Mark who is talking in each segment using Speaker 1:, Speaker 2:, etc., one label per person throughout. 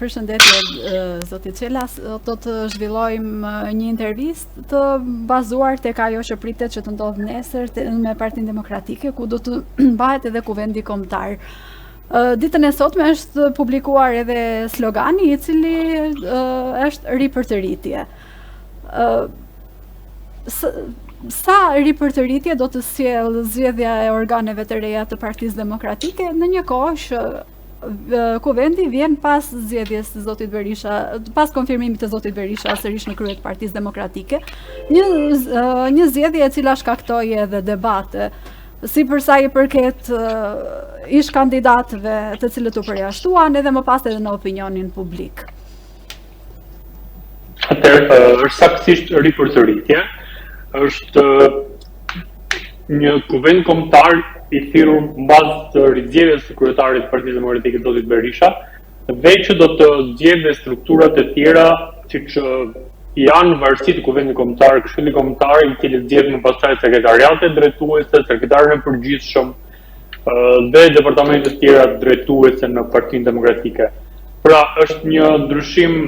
Speaker 1: Përshëndetje, zoti Çelas, do të zhvillojmë një intervistë të bazuar tek ajo që pritet që të ndodhë nesër me Partinë Demokratike, ku do të mbahet edhe kuvendi kombëtar. Ditën e sotme është publikuar edhe slogani i cili është ripërtëritje. Sa ripërtëritje do të sjellë zgjedhja e organeve të reja të Partisë Demokratike në një kohë që kuvendi vjen pas zgjedhjes së zotit Berisha, pas konfirmimit të zotit Berisha sërish në krye të Partisë Demokratike, një zgjedhje e cila shkaktoi edhe debate, si për sa i përket ish kandidatëve të cilët u përjashtuan edhe më pas edhe në opinionin publik.
Speaker 2: Atëherë, është saktësisht ripërtëritje, është një kuvend kombëtar i thirrur mbas të rizgjedhjes së kryetarit të Partisë Demokratike zotit Berisha, dhe që do të zgjedhë strukturat e tjera, siç janë varësi të kuvendit kombëtar, Këshilli Kombëtar, i cili zgjedh më pastaj sekretariatet drejtuese, sekretarin e përgjithshëm dhe departamentet tjera drejtuese në Partinë Demokratike. Pra, është një ndryshim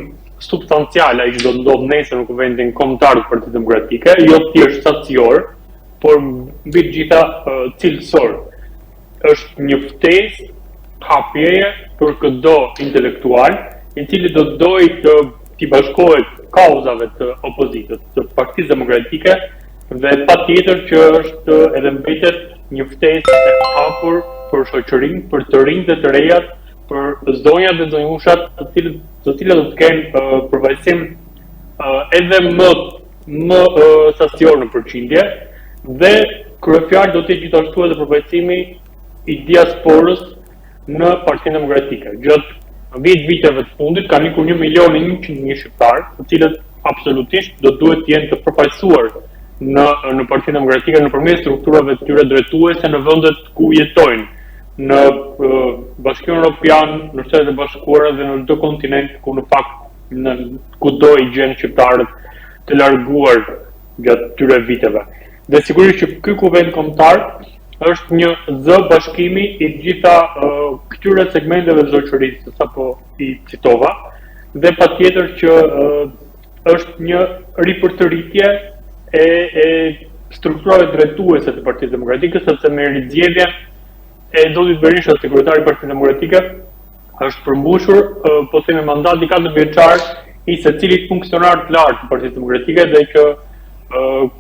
Speaker 2: substancial ai që do të ndodhë nesër në kuvendin kombëtar të Partisë Demokratike, jo thjesht sacior, por mbi të gjitha cilësor. Është një ftesë hapjeje për çdo intelektual, i cili do të dojë të t'i bashkohet kauzave të opozitës, të Partisë Demokratike, dhe patjetër që është edhe mbetet një ftesë e hapur për shoqërinë, për të rinjtë dhe të rejat, për zonjat dhe zonjushat, të cilat do të kenë përvajsim edhe më sacior në përqindje, dhe kryefjalë do të jetë gjithashtu edhe përvajsimi i diasporës në Partinë Demokratike. Gjatë 10 viteve të fundit kanë ikur 1.100.000 shqiptarë, të cilët absolutisht do duhet të jenë të përfaqësuar në Partinë Demokratike nëpërmjet strukturave të tyre drejtuese në vendet ku jetojnë, në Bashkimin Evropian, në Shtetet e Bashkuara dhe në çdo kontinent ku në fakt kudo i gjen shqiptarët të larguar gjatë këtyre viteve. Dhe sigurisht që ky kuvend kombëtar është një zë bashkimi i gjitha këtyre segmenteve të shoqërisë, sapo i citova, dhe patjetër që është një ripërtëritje e strukturave drejtuese të Partisë Demokratike, sepse me rizgjedhjen e zotit Berisha, sekretari i Partisë Demokratike, është përmbushur po themi mandati 4 vjeçar i secilit funksionar të lartë të Partisë Demokratike, dhe që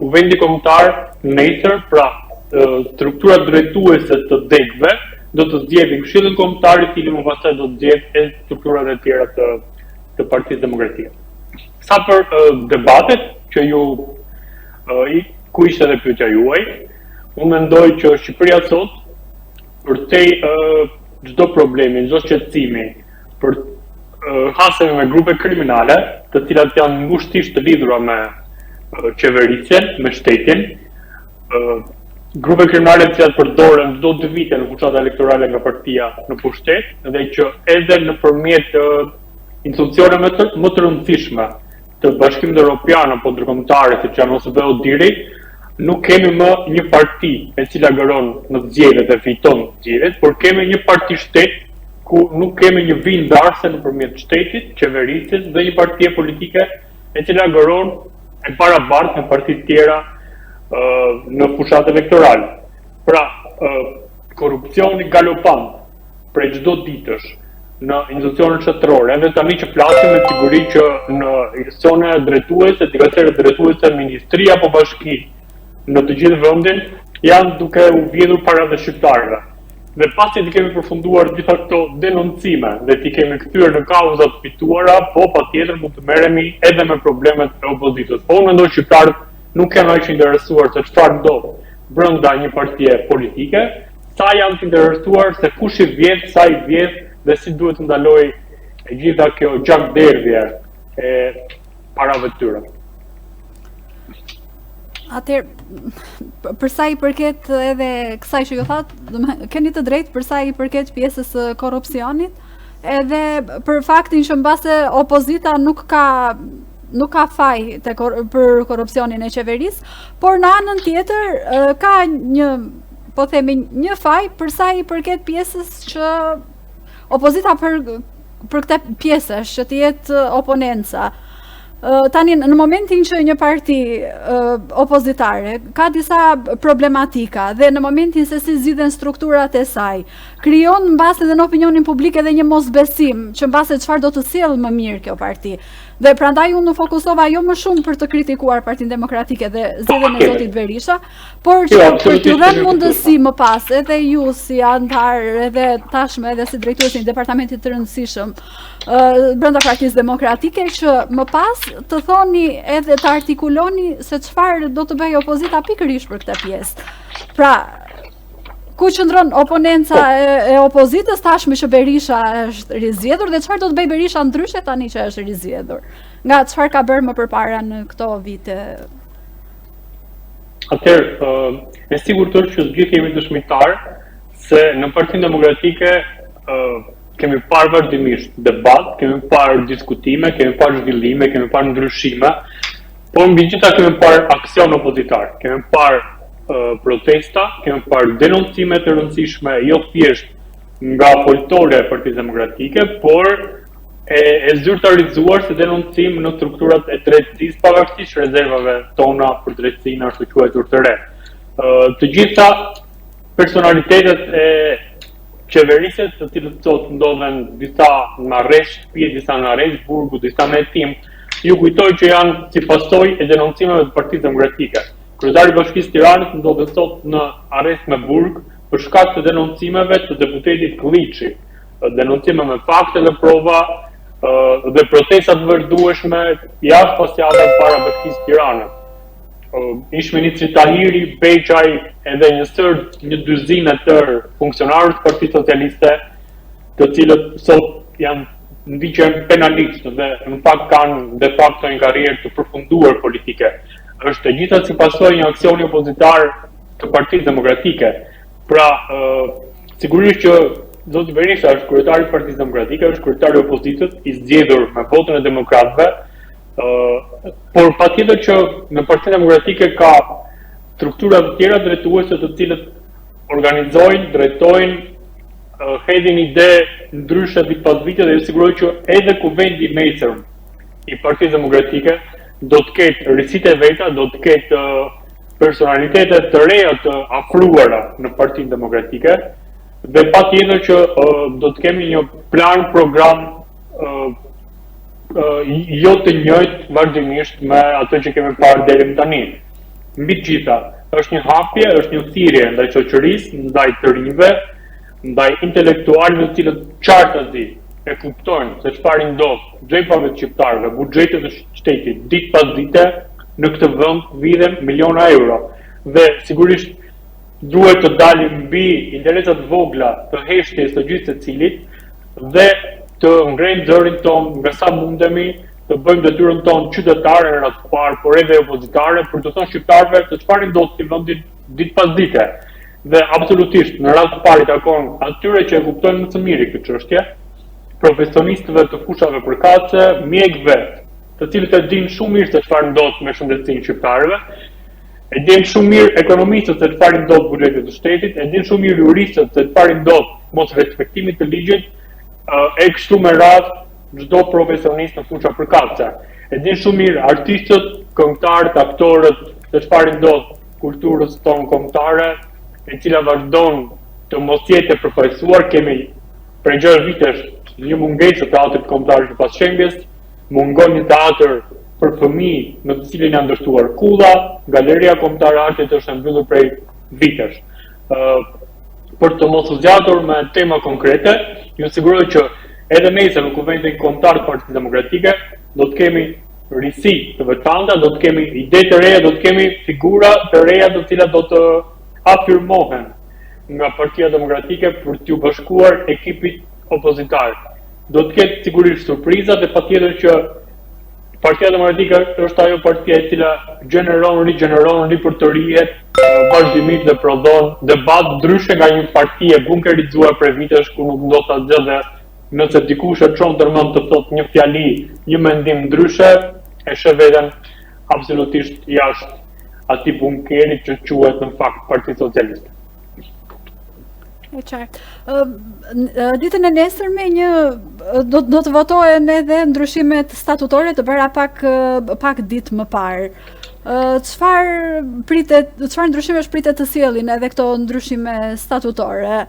Speaker 2: kuvendi kombëtar nesër, pra strukturat drejtuese të degëve, do të zgjedhin Këshillin Kombëtar, i cili më pastaj do të zgjedhë edhe strukturat e tjera të Partisë Demokratike. Sa për debatet që ku ishte edhe pyetja juaj, unë mendoj që Shqipëria sot përtej çdo problemi, çdo shqetësimi, për hasemi me grupe kriminale, të cilat janë ngushtisht të lidhura me qeverisjen, me shtetin, grupe kriminale të cilat përdoren çdo 2 vite në fuqata elektorale nga partia në pushtet, dhe që edhe nëpërmjet institucioneve më të rëndësishme të Bashkimit Evropian apo ndërkombëtare, siç janë OSBE-u diri, nuk kemi më një parti e cila gëron në zgjedhjet e fiton zgjedhjet, por kemi një parti shtet ku nuk kemi një vijë ndarëse nëpërmjet shtetit, qeverisjes dhe një partie politike e cila gëron e barabartë me partitë tjera në fushat elektorale. Pra, korrupsioni galopant prej çdo ditësh në institucionet shtetërore, edhe tani që flasim me siguri që në institucione drejtuese, dikatëre drejtuese, ministri apo bashki në të gjithë vendin, janë duke u vjedhur para të shqiptarëve. Dhe pasi t'i kemi përfunduar gjitha këto denoncime dhe t'i kemi kthyer në kauzat fituara, po patjetër mund të merremi edhe me problemet e opozitës. Po unë mendoj shqiptarët nuk janë aq interesuar se çfarë ndodh brenda një partie politike, sa janë të interesuar se kush i vjedh, sa i vjedh dhe si duhet të ndalojë e gjitha kjo gjakderdhje e parave të tyre.
Speaker 1: Atëherë, përsa i përket edhe kësaj që ju thatë, keni të drejtë përsa i përket pjesës së korrupsionit, edhe për faktin që mbase opozita nuk ka faj për korrupsionin e qeverisë, por në anën tjetër ka një faj përsa i përket pjesës që opozita për këtë pjesësh që të jetë oponenca. Tani në momentin që një parti opozitare ka disa problematika dhe në momentin se si zgjidhen strukturat e saj, krijon mbas edhe në opinionin publik edhe një mosbesim që mbase çfarë do të sjellë më mirë kjo parti. Dhe prandaj unë fokusova jo më shumë për të kritikuar Partinë Demokratike dhe zgjedhjen e zotit Berisha, por që për t'ju dhënë mundësi më pas edhe ju si antar edhe tashmë edhe si drejtuesi i departamentit të rëndësishëm brenda Partisë Demokratike që më pas të thoni edhe të artikuloni se çfarë do të bëjë opozita pikërisht për këtë pjesë. Pra, ku qëndron oponenca e opozitës tashmë që Berisha është rizgjedhur dhe çfarë do të bëjë Berisha ndryshe tani që është rizgjedhur? Nga çfarë ka bërë më përpara në këto vite?
Speaker 2: Atëherë, e sigurt është që gjithë jemi dëshmitar se në Partinë Demokratike kemi parë vazhdimisht debat, kemi parë diskutime, kemi parë zhvillime, kemi parë ndryshime, por mbi gjitha kemi parë aksion opozitar, kemi parë protesta, kemi parë denoncime të rëndësishme, jo thjesht nga foltore e Partisë Demokratike, por e zyrtarizuar si denoncim në strukturat e drejtësisë, pavarësisht rezervave tona për drejtësinë ashtu quajtur të re. Të gjitha personalitetet e qeverisjes, të cilët sot ndodhen disa në arrest shtëpi, disa në arrest burgu, disa në hetim, ju kujtoj që janë si pasojë e denoncimeve të Partisë Demokratike. Kryetari i Bashkisë Tiranës ndodhet sot në arrest me burg për shkak të denoncimeve të deputetit Klliçi, denoncime me fakte dhe prova dhe protesta të vazhdueshme jashtë pas javë para Bashkisë Tiranës. Ish ministri Tahiri, Beqaj edhe një dyzinë tërë funksionarët të Partisë Socialiste, të cilët sot janë ndiqen penalisht dhe në fakt kanë de facto një karrierë të përfunduar politike. Është e gjitha si pasojë një aksioni opozitar të Partisë Demokratike. Pra, sigurisht që zoti Berisha është kryetari i Partisë Demokratike, është kryetari i opozitës, i zgjedhur me votën e demokratëve, por patjetër që në Partinë Demokratike ka struktura të tjera drejtuese të cilët organizojnë, drejtojnë, hedhin ide ndryshe vit pas vite dhe ju siguroj që edhe kuvendi i mesëm i Partisë Demokratike do të ketë risitë e veta, do të ketë personalitete të reja të afruara në Partinë Demokratike dhe patjetër që do të kemi një plan, program jo të njëjtë vazhdimisht me atë që kemi parë deri më tani. Mbi të gjitha, është një hapje, është një thirrje ndaj shoqërisë, ndaj të rinjve, ndaj intelektualëve të cilët qartazi e kuptojnë se çfarë ndodh xhepave të shqiptarëve, buxhetet e shtetit ditë pas dite në këtë vend vidhen miliona euro dhe sigurisht duhet të dalim mbi interesat vogla të heshtjes së gjithë secilit dhe të ngrejmë zërin ton nga sa mundemi, të bëjmë detyrën tonë qytetare në rast të parë, por edhe opozitare për të thënë shqiptarëve se çfarë ndodh si vendin ditë pas dite. Dhe absolutisht në rast të parë takon atyre që e kuptojnë më së miri këtë çështje, profesionistëve të fushave përkatëse, mjekëve, të cilët e dinë shumë mirë se çfarë ndodh me shëndetësinë shqiptarëve, e dinë shumë mirë ekonomistët se çfarë ndodh buxhetit të shtetit, e dinë shumë mirë juristët se çfarë ndodh mos respektimit të ligjit, e kështu me radhë çdo profesionist në fusha përkatëse. E dinë shumë mirë artistët, këngëtarët, aktorët se çfarë ndodh kulturës tonë kombëtare, e cila vazhdon të mos jetë e përfaqësuar. Kemi prej 6 vitesh një mungesë të teatrit kombëtar të Pasqengjes, mungon një teatr për fëmijë në të cilin janë ndërtuar kulla, Galeria Kombëtare e Artit është mbyllur prej vitesh. Për të mos u zgjatur me tema konkrete, ju siguroj që edhe nesër në Kuvendin Kombëtar të Partisë Demokratike do të kemi risi të veçanta, do të kemi ide të reja, do të kemi figura të reja të cilat do të afirmohen nga Partia Demokratike për t'u bashkuar ekipit opozitar. Do të ketë sigurisht surpriza dhe patjetër që Partia Demokratike është ajo partia e cila rigjeneron, ripërtorihet vazhdimisht dhe prodhon debat ndryshe nga një parti e bunkerizuar prej vitesh ku nuk do ta zgjidhë nëse dikush e çon tërmend të thotë një fjali, një mendim ndryshe, e sheh veten absolutisht jashtë atij bunkerit që quhet në fakt Partia Socialiste.
Speaker 1: E qartë. Ditën e nesërme do të votohen edhe ndryshimet statutore të bëra pak ditë më parë. Çfarë ndryshimesh pritet të sjellin edhe këto ndryshime statutore?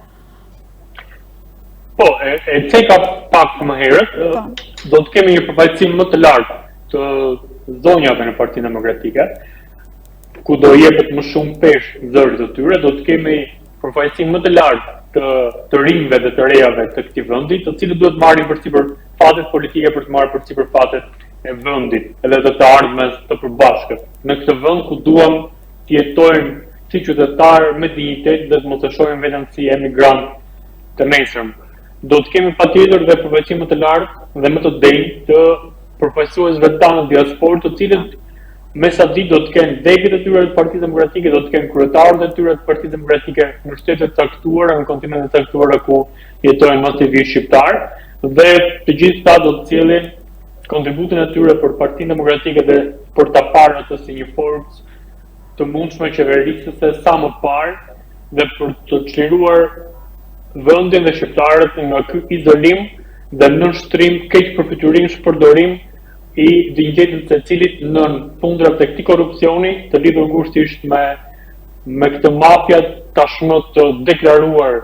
Speaker 2: Po, e ceka pak më herët, do të kemi një përfaqësim më të lartë të zonjave në Partinë Demokratike, ku do jepet më shumë peshë zërit të tyre, do të kemi përfaqësim më të lartë të rinjve dhe të rejave të këtij vendi, të cilët duhet marrin përsipër fatet politike për të marrë përsipër fatet e vendit, edhe të ardhmes të përbashkët. Në këtë vend ku duam të jetojmë si qytetarë me dinjitet dhe të mos e shohim veten si emigrant të nesërm. Do të kemi patjetër dhe përfaqësim më të lartë dhe më të denjë të përfaqësuesve tanë në diasporë, të cilët me sa ditë do të kenë degët e tyre të Partisë Demokratike, do të kenë kryetarët e tyre të Partisë Demokratike në shtete të caktuara, në kontinente të caktuara ku jetojnë masivisht shqiptar, dhe të gjithë ta do të sjellin kontributin e tyre për Partinë Demokratike dhe për ta parë atë si një forcë të mundshme qeverisëse sa më parë dhe për të çliruar vendin dhe shqiptarët nga ky izolim dhe nënshtrim keq përfiturim shpërdorim i dinjitetit të cilit në fundrat të këtij korrupsioni të lidhur ngushtisht me këtë mafia tashmë të deklaruar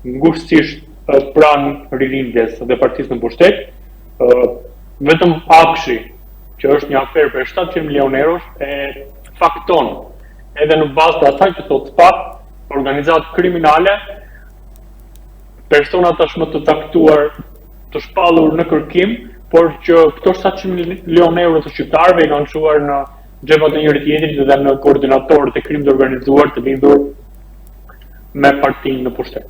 Speaker 2: ngushtisht pranë rilindjes dhe partisë në pushtet, vetëm Akshi, që është një aferë për 700 milion eurosh, e fakton edhe në bazë të asaj që thotë SPAK, organizatë kriminale, persona tashmë të caktuar, të shpallur në kërkim, por që këto 700 milion euro të shqiptarëve i kanë çuar në xhepat e njëri tjetrit dhe në koordinatorët e krimit të organizuar të lidhur me partinë në pushtet.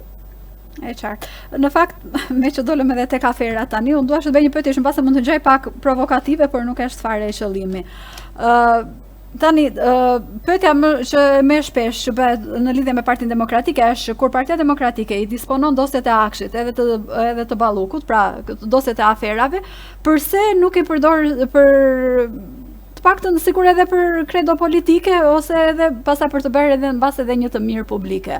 Speaker 1: E qartë. Në fakt, me që dolëm edhe tek afera tani, unë dua të bëj një pyetje që mbase mund të gjej pak provokative, por nuk është fare e qëllimi. Tani, pyetja që më shpesh që bëhet në lidhje me Partinë Demokratike është kur Partia Demokratike i disponon dosjet e Akshit edhe të Ballukut, pra dosjet e aferave, përse nuk i përdor për të paktën sikur edhe për kredo politike ose edhe pastaj për të bërë edhe mbas edhe një të mirë publike.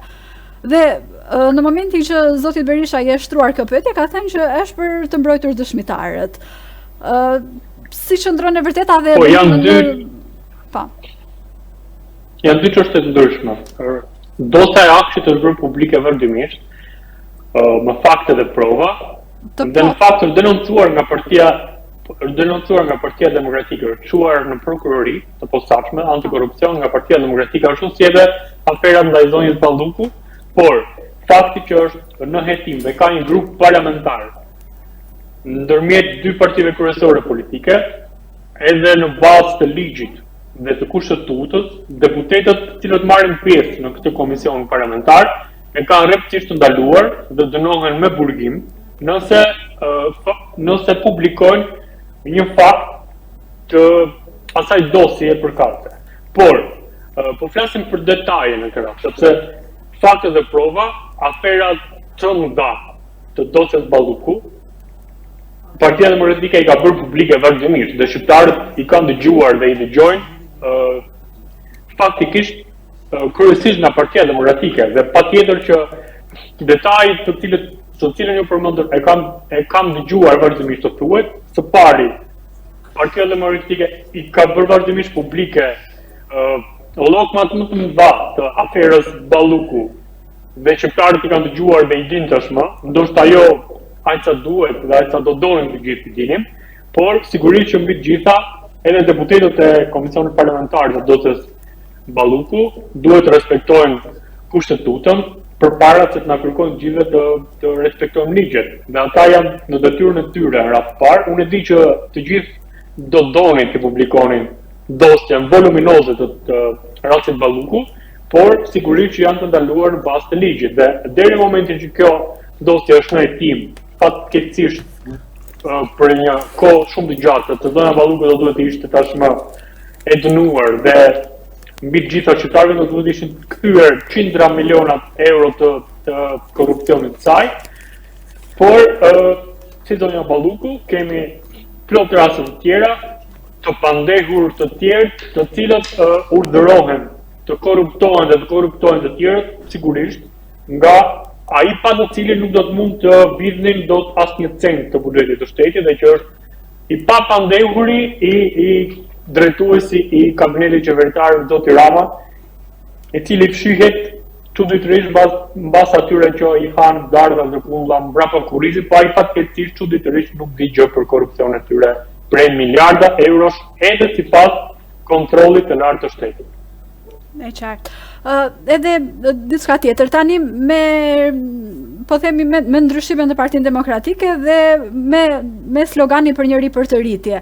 Speaker 1: Dhe në momentin që zoti Berisha i shtruar këtë pyetje, ka thënë që është për të mbrojtur dëshmitarët. Si qëndron e vërteta dhe
Speaker 2: janë dy çështje të ndryshme. Dosja e Akshit është bërë publike vazhdimisht, me fakte dhe prova, dhe në fakt është denoncuar nga Partia Demokratike, është çuar në prokurori të posaçme antikorrupsion nga Partia Demokratike, ashtu si edhe afera ndaj zonjës Balluku, por fakti që është në hetim dhe ka një grup parlamentar ndërmjet dy partive kryesore politike, edhe në bazë të ligjit dhe të kushtetutës, deputetët të cilët marrin pjesë në këtë komision parlamentar e kanë rreptësisht të ndaluar dhe dënohen me burgim nëse publikojnë një fakt të asaj dosje e përkatëse. Por, po flasim për detaje në këtë rast, sepse faktet dhe prova, aferat të nga të dosjes Balluku, Partia Demokratike i ka bërë publike vazhdimisht dhe shqiptarët i kanë dëgjuar dhe i dëgjojnë faktikisht kryesisht nga Partia Demokratike dhe patjetër që detajit të cilën ju përmendur e kam dëgjuar vazhdimisht të thuhet, së pari Partia Demokratike i ka bërë vazhdimisht publike llokmat më të mëdha të aferës Balluku dhe shqiptarët i kanë dëgjuar dhe i dinë tashmë, ndoshta jo aq sa duhet dhe aq sa do donin të gjithë të dinim, por sigurisht që mbi të gjitha edhe deputetët e Komisionit Parlamentar të dosjes Balluku duhet të respektojnë kushtetutën përpara se të na kërkojnë gjithë të respektojmë ligjet. Dhe ata janë në detyrën e tyre në radhë parë. Unë e di që të gjithë do donin të publikonin dosjen voluminoze të rastit Balluku, por sigurisht që janë të ndaluar në bazë të ligjit. Dhe deri në momentin që kjo dosje është në hetim, fatkeqësisht për një kohë shumë të gjatë, të zona Balluku do duhet të ishte tashmë e dënuar dhe mbi të gjitha qytetarëve do duhet ishin kthyer qindra miliona euro të korrupsionit të saj. Por si zonja Balluku kemi plot raste të tjera të pandehur të tjerë, të cilët urdhërohen të korruptohen dhe të korruptojnë të tjerët, sigurisht nga ai pa të cilin nuk do të mund të vidhnin dot asnjë cent të buxhetit të shtetit dhe që është i papandehuri i drejtuesi i kabinetit qeveritar zoti Rama, i cili fshihet çuditërisht mbas atyre që i han dardha dhe kulla mbrapa kurrizit, po ai fatkeqësisht çuditërisht nuk di gjë për korrupsionin e tyre prej miliarda eurosh edhe sipas kontrollit të lartë të shtetit.
Speaker 1: E qartë. Edhe diçka tjetër tani po themi me ndryshimin në Partinë Demokratike dhe me sloganin për një ri për të rritje.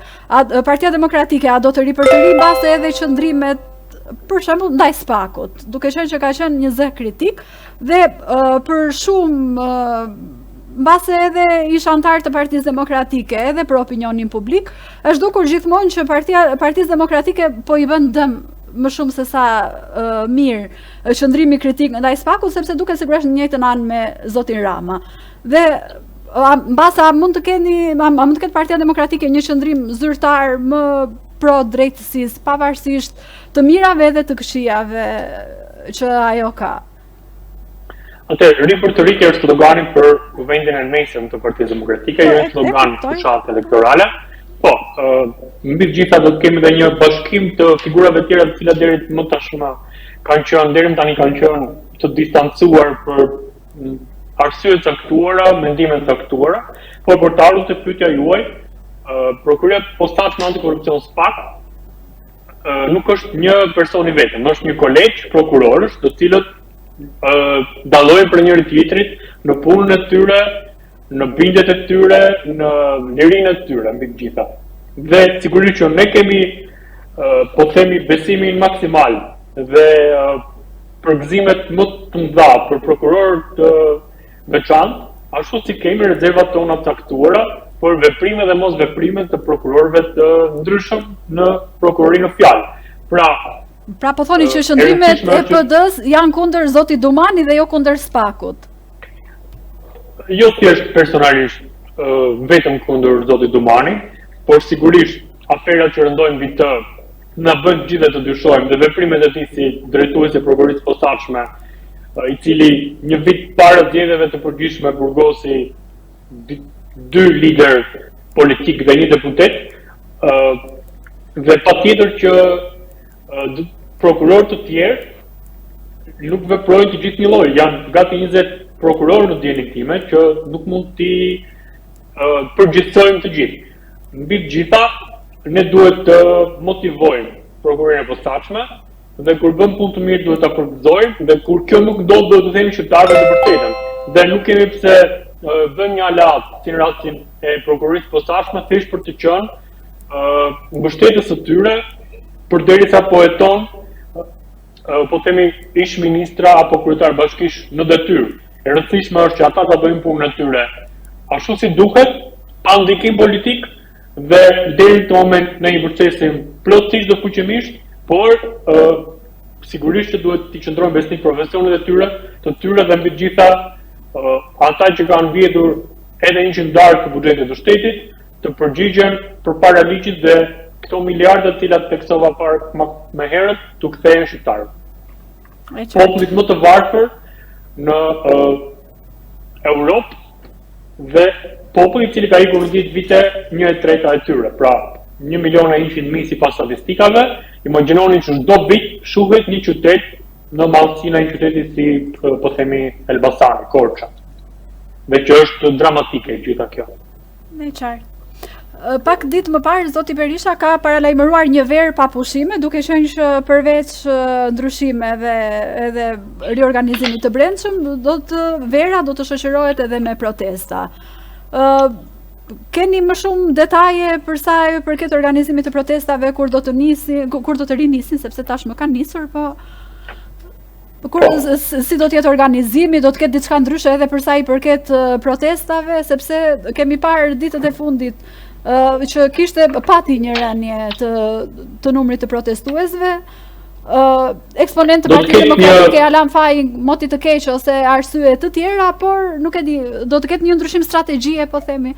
Speaker 1: Partia Demokratike a do të ri për të ri mbase edhe qëndrimet për shembull ndaj SPAK-ut, duke qenë që ka qenë një zë kritik dhe për shumë mbase edhe ish antar të Partisë Demokratike edhe për opinionin publik, është dukur gjithmonë që Partisë Demokratike po i bën dëm më shumë se sa mirë qëndrimi kritik ndaj SPAK-ut, sepse duket sigurisht në njëjtën anë me zotin Rama. Dhe mbase a mund të ketë Partia Demokratike një qëndrim zyrtar më pro drejtësisë, pavarësisht të mirave dhe të këqijave që ajo ka.
Speaker 2: Ri për të rritje është slogani për vendin e mesëm të Partisë Demokratike, jo një slogan fushatë elektorale. Po, mbi të gjitha do të kemi dhe një bashkim të figurave tjera të cilat deri më tashmë deri tani kanë qenë të distancuar për arsye të caktuara, mendime të caktuara, por për të ardhur te pyetja juaj, prokuroria posaçme antikorrupsion SPAK nuk është një person i vetëm, është një kolegj prokurorësh, të cilët dallojnë për njëri tjetrit në punën e tyre, në bindjet e tyre, në lirinë e tyre, mbi të gjitha. Dhe sigurisht që ne kemi, po themi, besimin maksimal dhe përgëzimet më të mëdha për prokurorë të veçantë, ashtu si kemi rezervat tona të caktuara për veprime dhe mos veprime të prokurorëve të ndryshëm në prokurorinë në fjalë. Pra
Speaker 1: po thoni që shëndrimet e PD-s janë kundër zotit Dumani dhe jo kundër SPAK-ut.
Speaker 2: Jo thjesht personalisht vetëm kundër zotit Dumani, por sigurisht aferat që rëndojnë mbi të na bën gjithë të dyshojmë dhe veprimet e tij si drejtuesi i prokurorisë posaçme, i cili një vit para zgjedhjeve të përgjithshme burgosi 2 lider politik dhe 1 deputet, dhe patjetër që prokurorë të tjerë nuk veprojnë të gjithë një lloj, janë gati 20 prokurorë në dijenin time që nuk mund t'i përgjithsojmë të gjithë. Mbi të gjitha, ne duhet të motivojmë prokurorinë e posaçme dhe kur bëm punë të mirë duhet ta përgëzojmë dhe kur kjo nuk ndodh duhet të themi shqiptarëve të vërtetën. Dhe nuk kemi pse vëmë një alat si në rastin e prokurorisë posaçme thjesht për të qenë mbështetës së tyre përderisa po jeton po themi ish ministra apo kryetar bashkish në detyrë. E rëndësishme është që ata ta bëjnë punën e tyre ashtu si duhet, pa ndikim politik dhe deri në moment në një procesim plotësisht dhe fuqimisht, por sigurisht që duhet t'i qëndrojnë besnik profesionet e tyre, të tyre dhe mbi të gjitha ata që kanë vjedhur edhe 100 darkë të buxhetit të shtetit, të përgjigjen përpara ligjit dhe këto miliarda të cilat theksova më herët t'u kthehen shqiptarëve. Popullit më të varfër në Europë dhe populli i cili ka ikur në 10 vite 1/3 e tyre. Pra, 1.100.000 sipas statistikave, imagjinoni që çdo vit shuhet një qytet në madhësinë e një qyteti si po themi Elbasani, Korça. Dhe që është dramatike gjitha kjo.
Speaker 1: Me qartë. Pak ditë më parë, zoti Berisha ka paralajmëruar një verë pa pushime, duke qenë që përveç ndryshimeve edhe riorganizimit të brendshëm, vera do të shoqërohet edhe me protesta. Keni më shumë detaje për sa i përket organizimit të protestave kur do të rinisin, sepse tashmë kanë nisur, po si do të jetë organizimi, do të ketë diçka ndryshe edhe për sa i përket protestave, sepse kemi parë ditët e fundit që kishte pati një rënje të numrit të protestuesve. Eksponent të Partisë Demokratike Alan Fai moti të keq ose arsye të tjera, por nuk e di, do të ketë një ndryshim strategjie, po themi.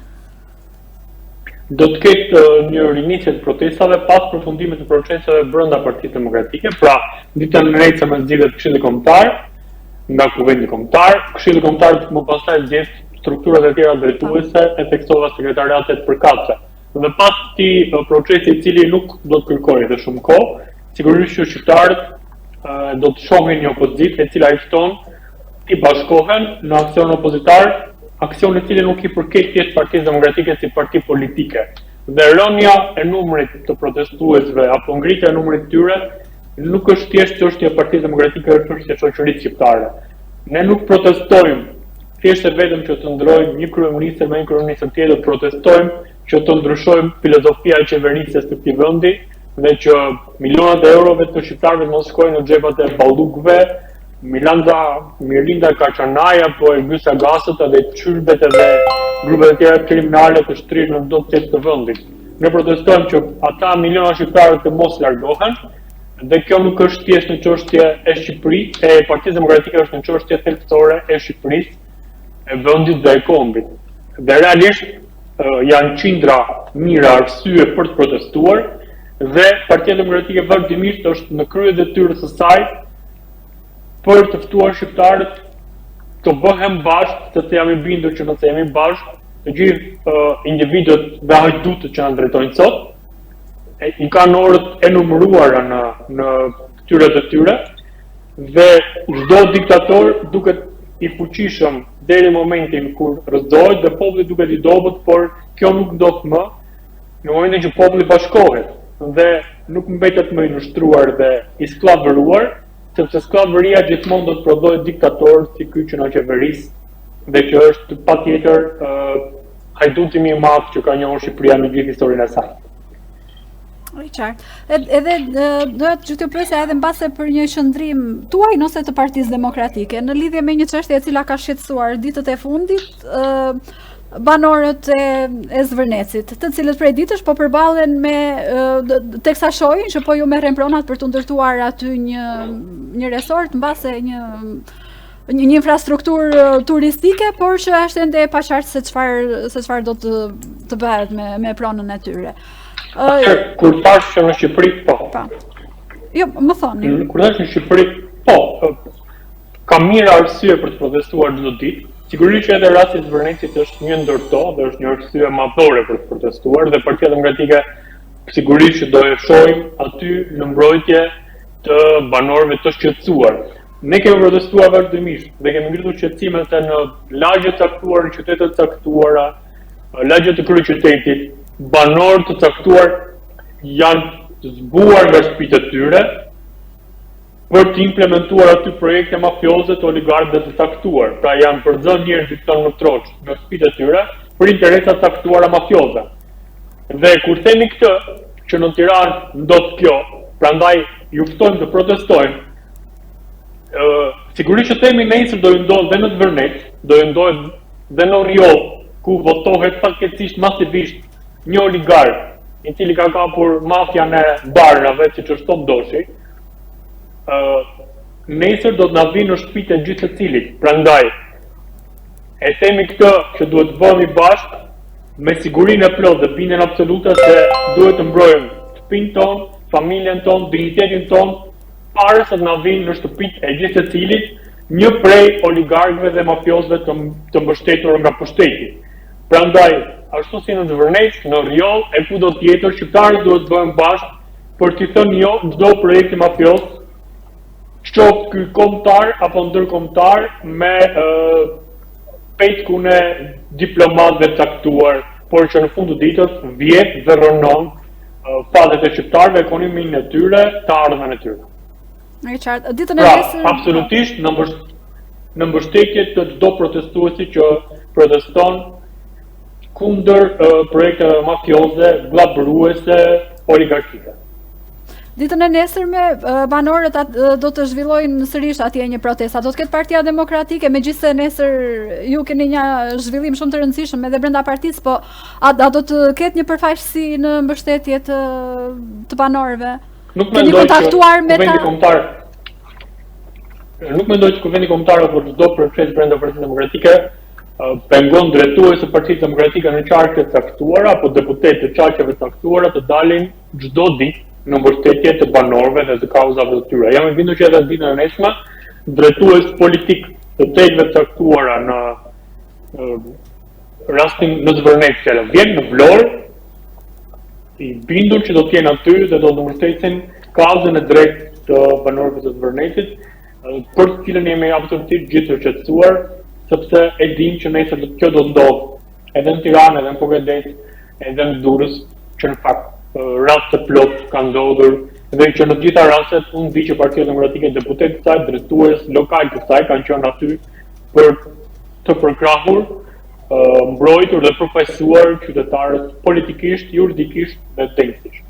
Speaker 2: Do të ketë një rinisje të protestave pas përfundimit të proceseve brenda Partisë Demokratike, pra ditën e njëjtë me zgjedhjet të Këshillit Kombëtar, nga Kuvendi Kombëtar, Këshilli Kombëtar më pastaj zgjedh strukturat e tjera drejtuese e theksova sekretariatet përkatëse. Dhe pas këtij procesi I cili nuk do të kërkojë edhe shumë kohë, sigurisht që shqiptarët do të shohin një opozitë e cila I fton të bashkohen në aksion opozitar, aksion I cili nuk I përket thjesht Partisë Demokratike si parti politike. Dhe rënja e numrit të protestuesve apo ngritja e numrit të tyre nuk është thjesht çështje e Partisë Demokratike, është çështje e shoqërisë shqiptare. Ne nuk protestojmë thjesht e vetëm që të ndrojmë një kryeministër me një kryeministër tjetër, protestojmë që të ndryshojmë filozofia e qeverisjes të këtij vendi dhe që milionat e eurove të shqiptarëve mos shkojnë në xhepat e ballukëve, Mirlinda Kaçanaj apo Elbysa Gasët edhe qyrbet edhe grupet e tjera kriminale të shtrirë në çdo pjesë të vendit. Ne protestojmë që ata miliona shqiptarë të mos largohen, dhe kjo nuk është thjesht në çështje e Shqipërisë, e Partisë Demokratike, është në çështje thelbësore e Shqipërisë, e vendit dhe e kombit. Dhe realisht janë qindra mira arsye për të protestuar dhe Partia Demokratike vazhdimisht është në krye detyrës së saj për të ftuar shqiptarët të bëhen bashkë, sepse jam I bindur që nëse jemi bashkë, të gjithë individët dhe hajdutët që na drejtojnë sot, I kanë orët e numëruara në këtyret e tyre dhe çdo diktator duket I fuqishëm deri në momentin kur rrëzohet dhe populli duket I dobët, por kjo nuk ndodh më në momentin që populli bashkohet dhe nuk mbetet më I nushtruar dhe I skllavëruar, sepse skllavëria gjithmonë do të prodhojë diktator si ky që na qeveris dhe që është patjetër hajduti më I madh që ka njohur Shqipëria në gjithë historinë e saj.
Speaker 1: Qartë. Edhe dohet që të pyesja edhe mbase për një qëndrim tuaj ose të Partisë Demokratike në lidhje me një çështje e cila ka shqetësuar ditët e fundit banorët e Zvërnecit, të cilët prej ditësh po përballen me teksa shohin që po ju merren pronat për të ndërtuar aty një resort mbase një infrastrukturë turistike, por që është ende e paqartë se çfarë do të bëhet me pronën e tyre.
Speaker 2: Kur thash që në Shqipëri, po.
Speaker 1: Jo, më thoni.
Speaker 2: Kur thash në Shqipëri, po, ka mirë arsye për të protestuar çdo ditë. Sigurisht që edhe rasti I Zvërnecit është një ndër to dhe është një arsye madhore për të protestuar dhe Partia Demokratike sigurisht që do e shohim aty në mbrojtje të banorëve të shqetësuar. Ne kemi protestuar vazhdimisht dhe kemi ngritur shqetësime se në lagje të caktuara, në qytete të caktuara, lagje të kryeqytetit, banorë të caktuar janë zbuar nga shtëpitë e tyre për të implementuar aty projekte mafioze të oligarkëve të caktuar. Pra janë përzënë njerëzit tonë në troç në shtëpitë e tyre për interesa të caktuara mafioze. Dhe kur themi këtë, që në Tiranë ndodh kjo, prandaj ju ftojmë të protestojmë, sigurisht që themi nesër do ju ndodh dhe në Zvërnec, do ju ndodh dhe në Riol, ku votohet fatkeqësisht masivisht një oligark I cili ka kapur mafian e barrave, siç është Top Doshi, nesër do të na vinë në shtëpitë e gjithë secilit. Prandaj e themi këtë që duhet të bëhemi bashkë me sigurinë e plotë dhe bindjen absolute se duhet të mbrojmë shtëpinë tonë, familjen tonë, dinjitetin tonë, para se të na vinë në shtëpitë e gjithë secilit një prej oligarkëve dhe mafiozëve të mbështetur nga pushteti. Prandaj, ashtu si në Zvërnec, në Riol, e kudo tjetër, shqiptarët duhet të bëhen bashkë për t'i thënë jo çdo projekti mafios, qoftë ky kombëtar apo ndërkombëtar me petkun e diplomatëve caktuar, por që në fund të ditës vjet dhe rënon fatet e shqiptarëve, ekonominë e tyre, të ardhmen e tyre.
Speaker 1: Ditën e nesër.
Speaker 2: Absolutisht në mbështetje të çdo protestuesi që proteston kundër projekteve mafioze, gllabëruese, oligarkike.
Speaker 1: Ditën e nesërme banorët do të zhvillojnë sërish atje një protesta. Do të ketë Partia Demokratike, megjithëse nesër ju keni një zhvillim shumë të rëndësishëm edhe brenda partisë, po a do të ketë një përfaqësi në mbështetje të banorëve?
Speaker 2: Nuk mendoj që Kuvendi Kombëtar Nuk mendoj që Kuvendi Kombëtar apo çdo proces brenda Partisë Demokratike pengon drejtues e Partisë Demokratike në qarke të caktuara apo deputetë të qarkeve të caktuara të dalin çdo ditë në mbështetje të banorëve dhe të kauzave të tyre. Jam I bindur që edhe ditën e nesërme drejtues politik të tegëve të caktuara në rastin në Zvërnec, vjen në Vlorë, i bindur që do t'jenë aty dhe do të mbështesin kauzën e drejtë të banorëve të Zvërnecit, për të cilën jemi absolutisht gjithë të shqetësuar, sepse e dim që nesër kjo do ndodhë edhe në Tiranë, edhe në Pogadet, edhe në Durrës, që në fakt raste plot kanë ndodhur, dhe që në gjitha rastet unë di që Partia Demokratike, deputetët të saj, drejtues lokal të saj kanë qenë aty për të përkrahur, mbrojtur dhe përfaqësuar qytetarët politikisht, juridikisht dhe teknisht.